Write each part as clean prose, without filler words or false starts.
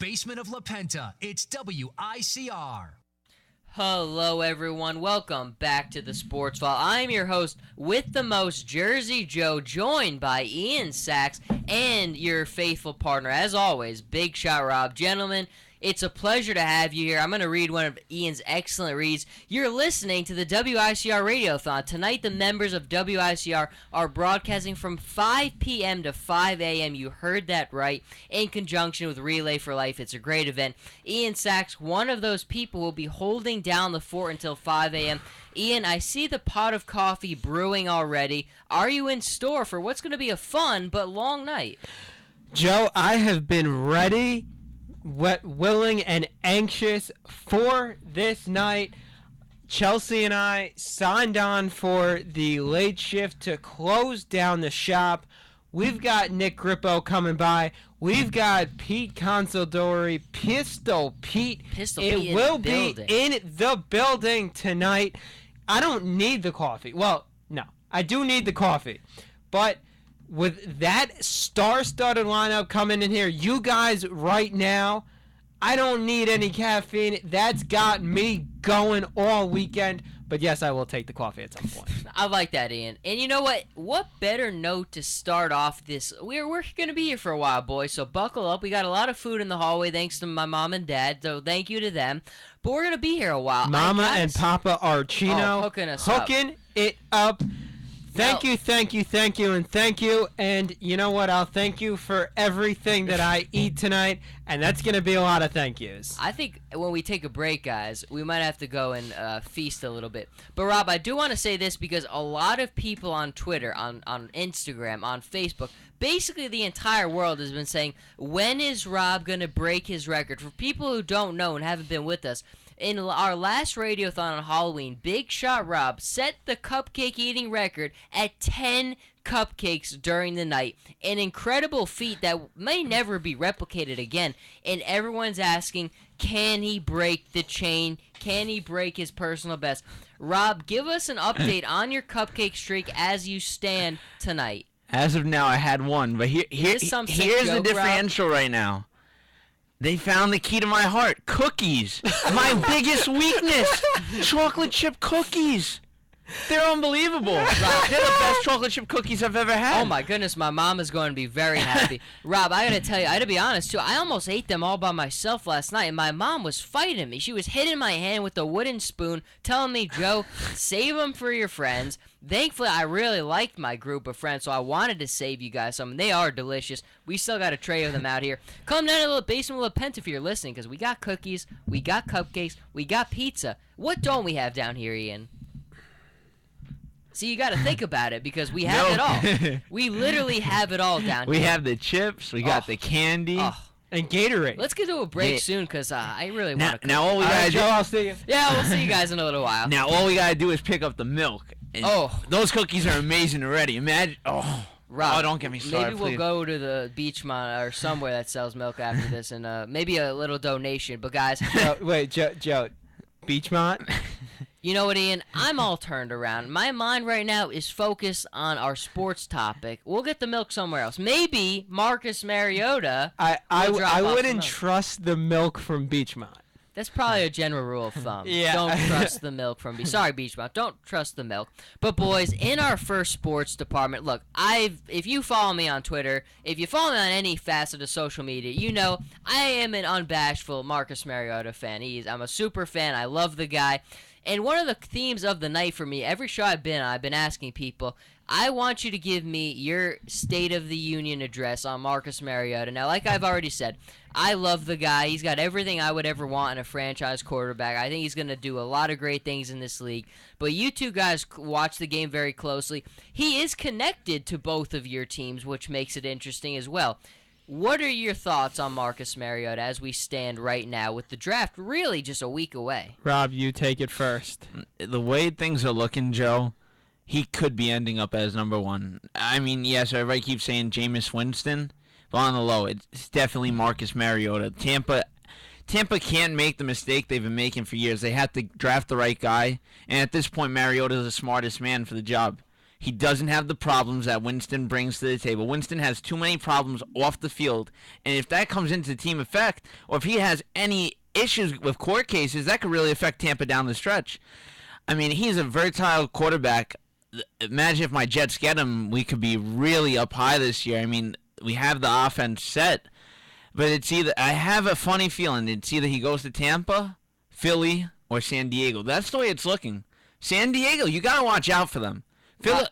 basement of La Penta, it's WICR. Hello, everyone. Welcome back to the Sports Vault. I'm your host with the most, Jersey Joe, joined by Ian Sachs and your faithful partner, as always, Big Shot Rob. Gentlemen, it's a pleasure to have you here. I'm going to read one of Ian's excellent reads. You're listening to the WICR Radiothon. Tonight, the members of WICR are broadcasting from 5 p.m. to 5 a.m. You heard that right, in conjunction with Relay for Life. It's a great event. Ian Sachs, one of those people, will be holding down the fort until 5 a.m. Ian, I see the pot of coffee brewing already. Are you in store for what's going to be a fun but long night? Joe, I have been ready, willing, and anxious for this night. Chelsea and I signed on for the late shift to close down the shop. We've got Nick Grippo coming by. We've got Pete Consoldori, Pistol Pete. It will be in the building tonight. I don't need the coffee. Well, no, I do need the coffee. But with that star-studded lineup coming in here, you guys right now, I don't need any caffeine. That's got me going all weekend. But yes, I will take the coffee at some point. I like that, Ian. And you know what? What better note to start off this? We're going to be here for a while, boys, so buckle up. We got a lot of food in the hallway thanks to my mom and dad, so thank you to them. But we're going to be here a while. Mama and Papa Archino hooking it up. Thank you. And you know what? I'll thank you for everything that I eat tonight, and that's going to be a lot of thank yous. I think when we take a break, guys, we might have to go and feast a little bit. But, Rob, I do want to say this because a lot of people on Twitter, on Instagram, on Facebook, basically the entire world has been saying, when is Rob going to break his record? For people who don't know and haven't been with us, in our last Radiothon on Halloween, Big Shot Rob set the cupcake eating record at 10 cupcakes during the night. An incredible feat that may never be replicated again. And everyone's asking, can he break the chain? Can he break his personal best? Rob, give us an update on your cupcake streak as you stand tonight. As of now, I had one, but here's the differential right now. They found the key to my heart. Cookies. My biggest weakness. Chocolate chip cookies. They're unbelievable. Rob, they're the best chocolate chip cookies I've ever had. Oh, my goodness. My mom is going to be very happy. Rob, I got to tell you, I got to be honest, too. I almost ate them all by myself last night, and my mom was fighting me. She was hitting my hand with a wooden spoon, telling me, Joe, save them for your friends. Thankfully, I really liked my group of friends, so I wanted to save you guys some. They are delicious. We still got a tray of them out here. Come down to the basement with a Penta if you're listening, because we got cookies, we got cupcakes, we got pizza. What don't we have down here, Ian? See, you got to think about it because we have it all. We literally have it all down here. We have the chips. We got the candy. And Gatorade. Let's get to a break soon because I really want to. Now all we gotta do. Joe, I'll see you. Yeah, we'll see you guys in a little while. Now all we gotta do is pick up the milk. And those cookies are amazing already. Imagine. Rob, don't get me started. Maybe we'll go to the Beachmont or somewhere that sells milk after this, and maybe a little donation. But guys, wait, Joe, Beachmont. You know what, Ian? I'm all turned around. My mind right now is focused on our sports topic. We'll get the milk somewhere else. Maybe Marcus Mariota. I wouldn't trust the milk from Beachmont. That's probably a general rule of thumb. Yeah. Don't trust the milk from Sorry, Beachmont. Don't trust the milk. But boys, in our first sports department, look, if you follow me on Twitter, if you follow me on any facet of social media, you know I am an unbashful Marcus Mariota fan. I'm a super fan. I love the guy. And one of the themes of the night for me, every show I've been on, I've been asking people, I want you to give me your State of the Union address on Marcus Mariota. Now, like I've already said, I love the guy. He's got everything I would ever want in a franchise quarterback. I think he's going to do a lot of great things in this league. But you two guys watch the game very closely. He is connected to both of your teams, which makes it interesting as well. What are your thoughts on Marcus Mariota as we stand right now with the draft really just a week away? Rob, you take it first. The way things are looking, Joe, he could be ending up as number one. I mean, yes, everybody keeps saying Jameis Winston, but on the low, it's definitely Marcus Mariota. Tampa can't make the mistake they've been making for years. They have to draft the right guy, and at this point, Mariota is the smartest man for the job. He doesn't have the problems that Winston brings to the table. Winston has too many problems off the field, and if that comes into team effect, or if he has any issues with court cases, that could really affect Tampa down the stretch. I mean, he's a versatile quarterback. Imagine if my Jets get him, we could be really up high this year. I mean, we have the offense set, but it's either, I have a funny feeling, it's either he goes to Tampa, Philly, or San Diego. That's the way it's looking. San Diego, you got to watch out for them.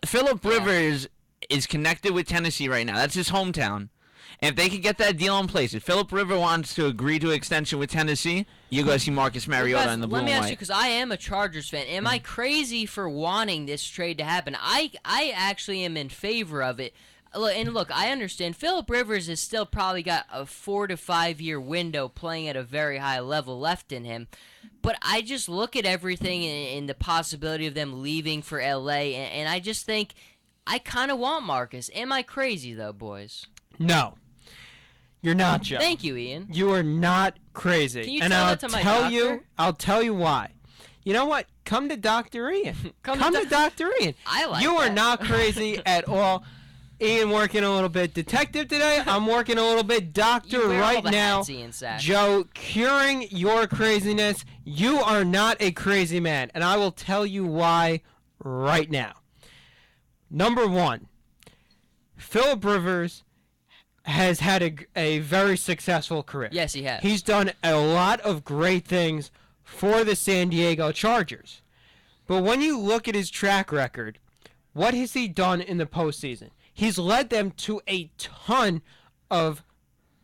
Phillip Rivers is connected with Tennessee right now. That's his hometown. And if they could get that deal in place, if Phillip Rivers wants to agree to an extension with Tennessee, you go see Marcus Mariota in the blue and white. Let me ask you, because I am a Chargers fan. Am I crazy for wanting this trade to happen? I actually am in favor of it. And look, I understand Phillip Rivers has still probably got a 4 to 5 year window playing at a very high level left in him. But I just look at everything and the possibility of them leaving for LA, and I just think I kind of want Marcus. Am I crazy, though, boys? No. You're not, Joe. Thank you, Ian. You are not crazy. Can you tell that to my doctor? I'll tell you why. You know what? Come to Dr. Ian. Come to Dr. Ian. I like You that. are not crazy at all. Ian working a little bit detective today. I'm working a little bit doctor right now. Joe, curing your craziness. You are not a crazy man, and I will tell you why right now. Number one, Phillip Rivers has had a very successful career. Yes, he has. He's done a lot of great things for the San Diego Chargers. But when you look at his track record, what has he done in the postseason? He's led them to a ton of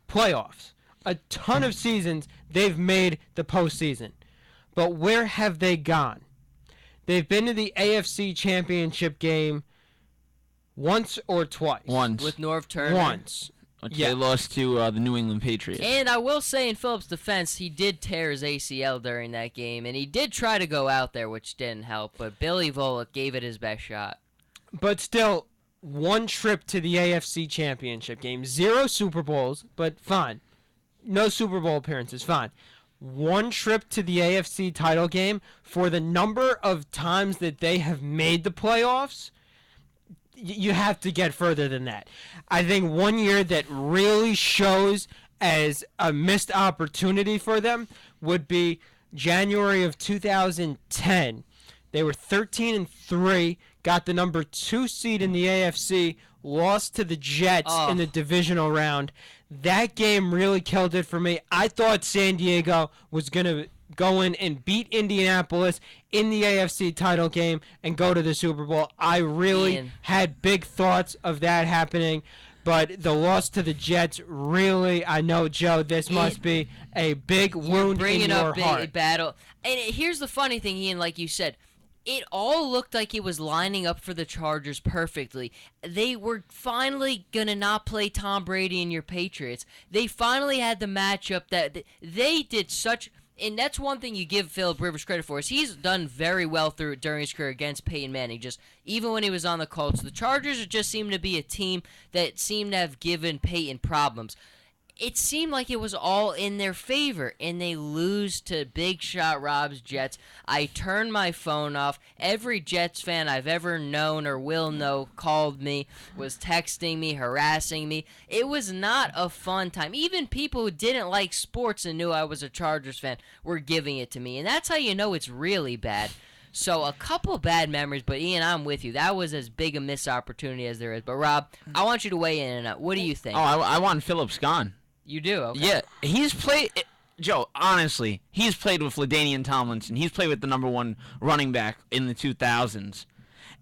playoffs, a ton of seasons they've made the postseason. But where have they gone? They've been to the AFC Championship game once or twice. Once. With Norv Turner. Once. They lost to the New England Patriots. And I will say, in Phillip's defense, he did tear his ACL during that game, and he did try to go out there, which didn't help. But Billy Volek gave it his best shot. But still, one trip to the AFC Championship game. 0 Super Bowls, but fine. No Super Bowl appearances, fine. One trip to the AFC title game. For the number of times that they have made the playoffs, you have to get further than that. I think one year that really shows as a missed opportunity for them would be January of 2010. They were 13-3, got the number 2 seed in the AFC, lost to the Jets in the divisional round. That game really killed it for me. I thought San Diego was going to go in and beat Indianapolis in the AFC title game and go to the Super Bowl. I really had big thoughts of that happening, but the loss to the Jets really, I know, Joe, this must be a big wound in your heart. Big battle. And here's the funny thing, Ian, like you said, it all looked like it was lining up for the Chargers perfectly. They were finally going to not play Tom Brady and your Patriots. They finally had the matchup that they did such... And that's one thing you give Phillip Rivers credit for, is he's done very well during his career against Peyton Manning. Just even when he was on the Colts, the Chargers just seemed to be a team that seemed to have given Peyton problems. It seemed like it was all in their favor, and they lose to Big Shot Rob's Jets. I turned my phone off. Every Jets fan I've ever known or will know called me, was texting me, harassing me. It was not a fun time. Even people who didn't like sports and knew I was a Chargers fan were giving it to me, and that's how you know it's really bad. So a couple bad memories, but Ian, I'm with you. That was as big a missed opportunity as there is. But Rob, I want you to weigh in. What do you think? Oh, I want Phillips gone. You do? Okay. Yeah, he's played... Joe, honestly, he's played with LaDainian Tomlinson. He's played with the number 1 running back in the 2000s.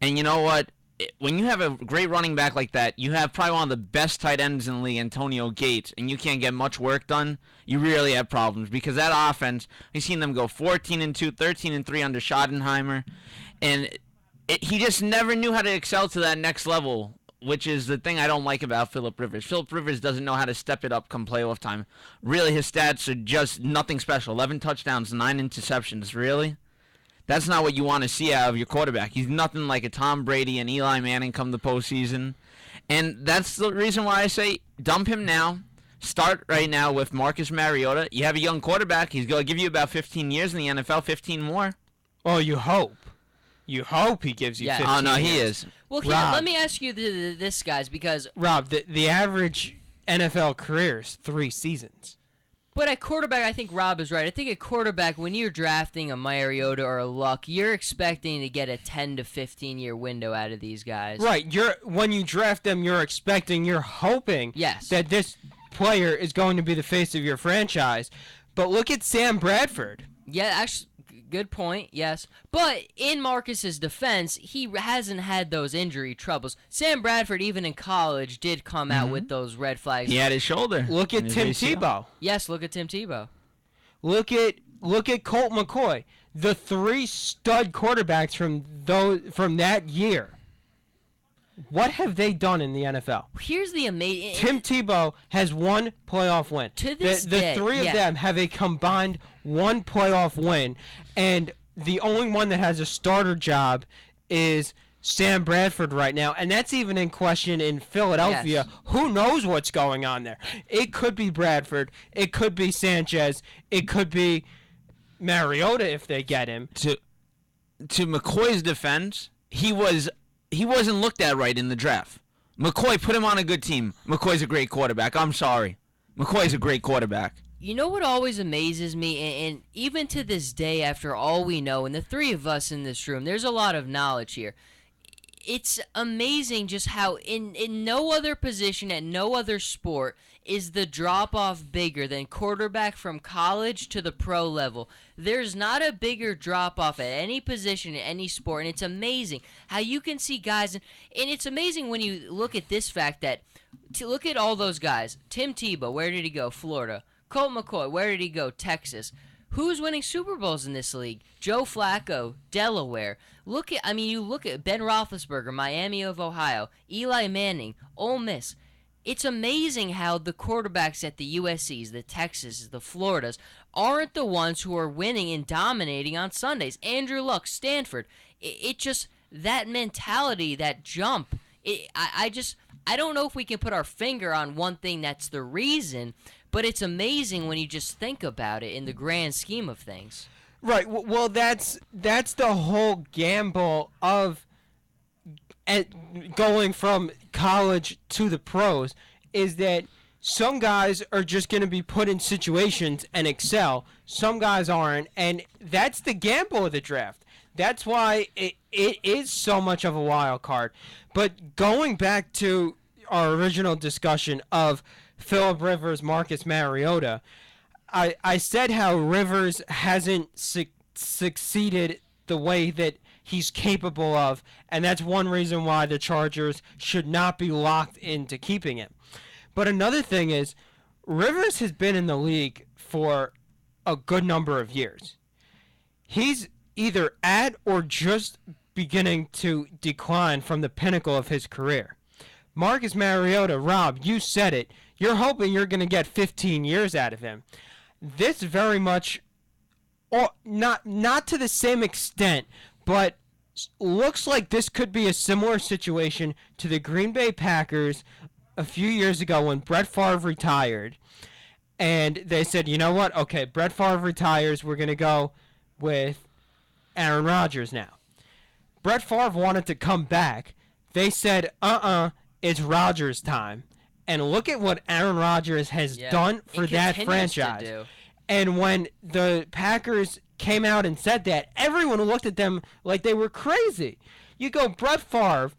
And you know what? When you have a great running back like that, you have probably one of the best tight ends in the league, Antonio Gates, and you can't get much work done, you really have problems. Because that offense, we've seen them go 14-2, 13-3 under Schottenheimer. And he just never knew how to excel to that next level, which is the thing I don't like about Phillip Rivers. Phillip Rivers doesn't know how to step it up come playoff time. Really, his stats are just nothing special. 11 touchdowns, 9 interceptions. Really? That's not what you want to see out of your quarterback. He's nothing like a Tom Brady and Eli Manning come the postseason. And that's the reason why I say dump him now. Start right now with Marcus Mariota. You have a young quarterback. He's going to give you about 15 years in the NFL, 15 more. Oh, you hope. You hope he gives you 15 Oh, no, years. he is. Well, let me ask you this, guys, because Rob, the average NFL career is 3 seasons. But at quarterback, I think Rob is right. I think at quarterback, when you're drafting a Mariota or a Luck, you're expecting to get a 10 to 15 year window out of these guys. Right. When you draft them, you're hoping that this player is going to be the face of your franchise. But look at Sam Bradford. Yeah, actually, good point, yes. But in Marcus's defense, he hasn't had those injury troubles. Sam Bradford, even in college, did come out with those red flags. He had his shoulder. Look at Tim Tebow. Yes, look at Tim Tebow. Look at Colt McCoy. The 3 stud quarterbacks from that year. What have they done in the NFL? Here's the amazing... Tim Tebow has 1 playoff win. To this day, the 3 of them have a combined 1 playoff win, and the only one that has a starter job is Sam Bradford right now, and that's even in question in Philadelphia. Yes. Who knows what's going on there? It could be Bradford. It could be Sanchez. It could be Mariota if they get him. To McCoy's defense, he wasn't looked at right in the draft. McCoy put him on a good team. McCoy's a great quarterback. I'm sorry. McCoy's a great quarterback. You know what always amazes me, and even to this day, after all we know, and the 3 of us in this room, there's a lot of knowledge here. It's amazing just how in no other position at no other sport is the drop-off bigger than quarterback from college to the pro level. There's not a bigger drop-off at any position in any sport, and it's amazing how you can see guys, and it's amazing when you look at this fact that, look at all those guys. Tim Tebow, where did he go? Florida. Colt McCoy, where did he go? Texas. Who's winning Super Bowls in this league? Joe Flacco, Delaware. You look at Ben Roethlisberger, Miami of Ohio. Eli Manning, Ole Miss. It's amazing how the quarterbacks at the USCs, the Texas, the Floridas, aren't the ones who are winning and dominating on Sundays. Andrew Luck, Stanford. It just, that mentality, that jump, I don't know if we can put our finger on one thing that's the reason, but it's amazing when you just think about it in the grand scheme of things. Right. Well, that's the whole gamble of going from college to the pros, is that some guys are just going to be put in situations and excel. Some guys aren't, and that's the gamble of the draft. That's why it is so much of a wild card. But going back to our original discussion of Phillip Rivers, Marcus Mariota, I said how Rivers hasn't succeeded the way that he's capable of, and that's one reason why the Chargers should not be locked into keeping him. But another thing is, Rivers has been in the league for a good number of years. He's either at or just beginning to decline from the pinnacle of his career. Marcus Mariota, Rob, you said it. You're hoping you're going to get 15 years out of him. This very much, not to the same extent, but looks like this could be a similar situation to the Green Bay Packers a few years ago when Brett Favre retired. And they said, you know what? Okay, Brett Favre retires. We're going to go with Aaron Rodgers now. Brett Favre wanted to come back. They said, it's Rodgers' time. And look at what Aaron Rodgers has done for that franchise. And when the Packers came out and said that, everyone looked at them like they were crazy. You go, Brett Favre,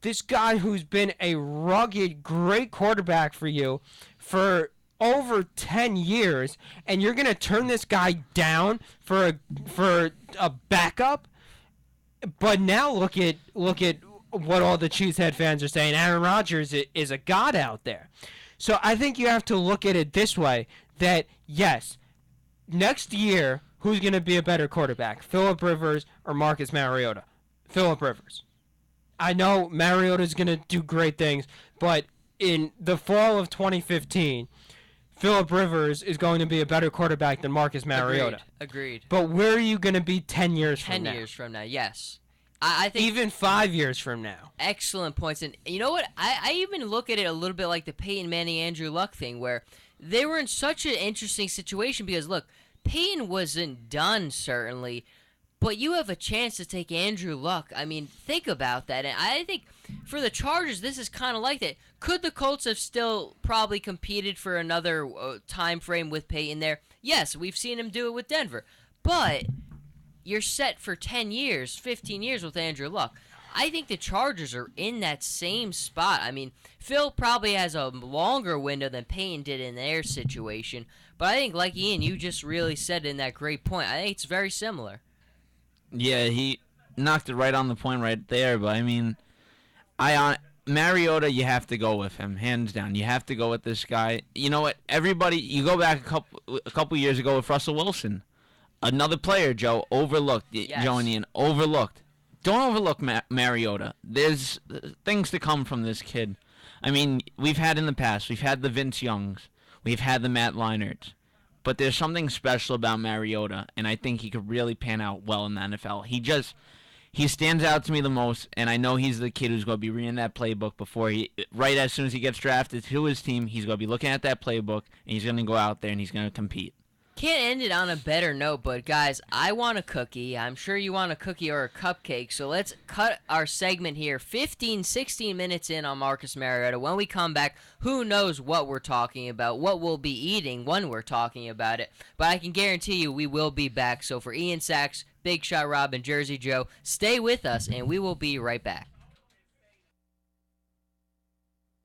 this guy who's been a rugged, great quarterback for you for over 10 years, and you're going to turn this guy down for a backup? But now look at what all the Cheesehead fans are saying. Aaron Rodgers is a god out there. So I think you have to look at it this way, that yes, next year, who's going to be a better quarterback, Phillip Rivers or Marcus Mariota? Phillip Rivers. I know Mariota's going to do great things, but in the fall of 2015, Phillip Rivers is going to be a better quarterback than Marcus Mariota. Agreed. But where are you going to be 10 years from now? 10 years from now, yes. I think even 5 years from now. Excellent points. And you know what? I even look at it a little bit like the Peyton Manning, Andrew Luck thing, where they were in such an interesting situation because, look, Peyton wasn't done, certainly, but you have a chance to take Andrew Luck. I mean, think about that. And I think for the Chargers, this is kind of like that. Could the Colts have still probably competed for another time frame with Peyton there? Yes, we've seen him do it with Denver. But you're set for 10 years, 15 years with Andrew Luck. I think the Chargers are in that same spot. I mean, Phil probably has a longer window than Peyton did in their situation. But I think, like Ian, you just really said in that great point, I think it's very similar. Yeah, he knocked it right on the point right there. But, I mean, Mariota, you have to go with him, hands down. You have to go with this guy. You know what? Everybody, you go back a couple years ago with Russell Wilson. Another player, Joe, overlooked. Yes. Joe and Ian, overlooked. Don't overlook Mariota. There's things to come from this kid. I mean, we've had in the past, we've had the Vince Youngs. We've had the Matt Leinarts. But there's something special about Mariota, and I think he could really pan out well in the NFL. He stands out to me the most, and I know he's the kid who's going to be reading that playbook right as soon as he gets drafted to his team, he's going to be looking at that playbook, and he's going to go out there and he's going to compete. Can't end it on a better note, but guys, I want a cookie. I'm sure you want a cookie or a cupcake, so let's cut our segment here 15, 16 minutes in on Marcus Mariota. When we come back, who knows what we're talking about, what we'll be eating when we're talking about it, but I can guarantee you we will be back. So for Ian Sachs, Big Shot Rob, and Jersey Joe, stay with us, and we will be right back.